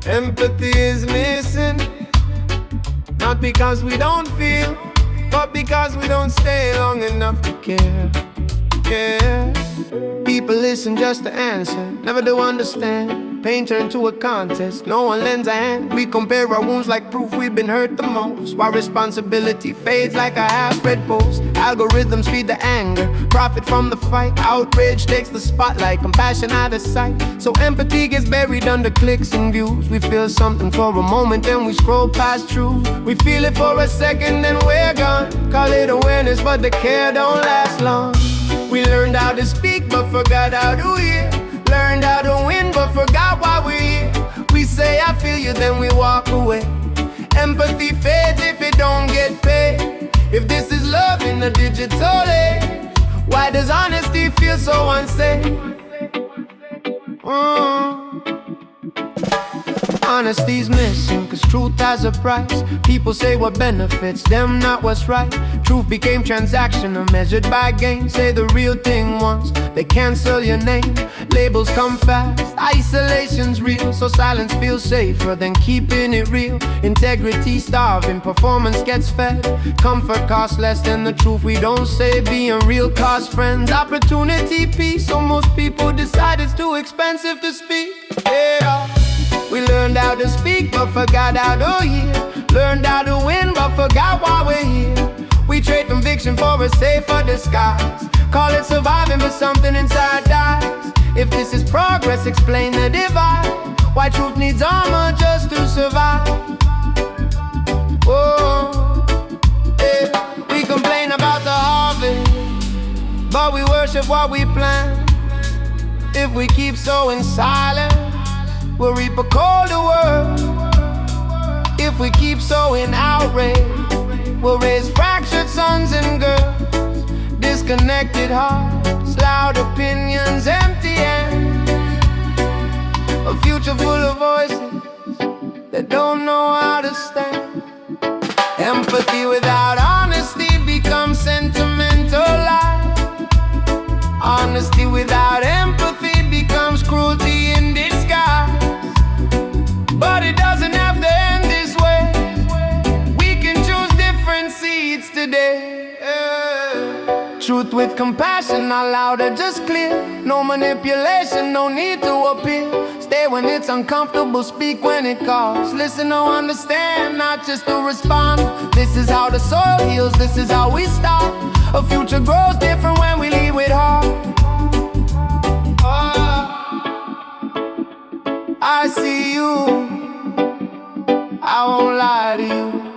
Empathy is missing, not because we don't feel, but because we don't stay long enough to care. Yeah. People listen just to answer, never do understand. Pain turned to a contest, no one lends a hand. We compare our wounds like proof we've been hurt the most, while responsibility fades like a half-read post. Algorithms feed the anger, profit from the fight. Outrage takes the spotlight, compassion out of sight. So empathy gets buried under clicks and views. We feel something for a moment, then we scroll past truth. We feel it for a second, then we're gone. Call it awareness, but the care don't last long. We learned how to speak, but forgot how to hear. Learned how to win, but forgot why we're here. We say I feel you, then we walk away. Empathy fades if it don't get paid. If this is love in the digital age, why does honesty feel so unsafe? Honesty's missing, cause truth has a price. People say what benefits them, not what's right. Truth became transactional, measured by gain. Say the real thing once, they cancel your name. Labels come fast, isolation's real. So silence feels safer than keeping it real. Integrity starving, performance gets fed. Comfort costs less than the truth we don't say. Being real costs friends, opportunity, peace. So most people decide it's too expensive to speak. Yeah. We learned how to speak, but forgot how to hear. Learned how to win, but forgot why we're here. We trade conviction for a safer disguise. Call it surviving, but something inside dies. If this is progress, explain the divide. Why truth needs armor just to survive. Oh, yeah. We complain about the harvest, but we worship what we plant. If we keep sowing silence, we'll reap a colder world. If we keep sowing outrage, we'll raise fractured sons and girls. Disconnected hearts, loud opinions, empty hands. A future full of voices that don't know how to stand. Empathy without honesty becomes sentimental lies. Honesty without empathy becomes cruelty in disguise. But it doesn't have to end this way. We can choose different seeds today. Truth with compassion, not loud or just clear. No manipulation, no need to appear. Stay when it's uncomfortable, speak when it calls. Listen to understand, not just to respond. This is how the soil heals, this is how we start. A future grows different when we lead with heart. I see you, I won't lie to you.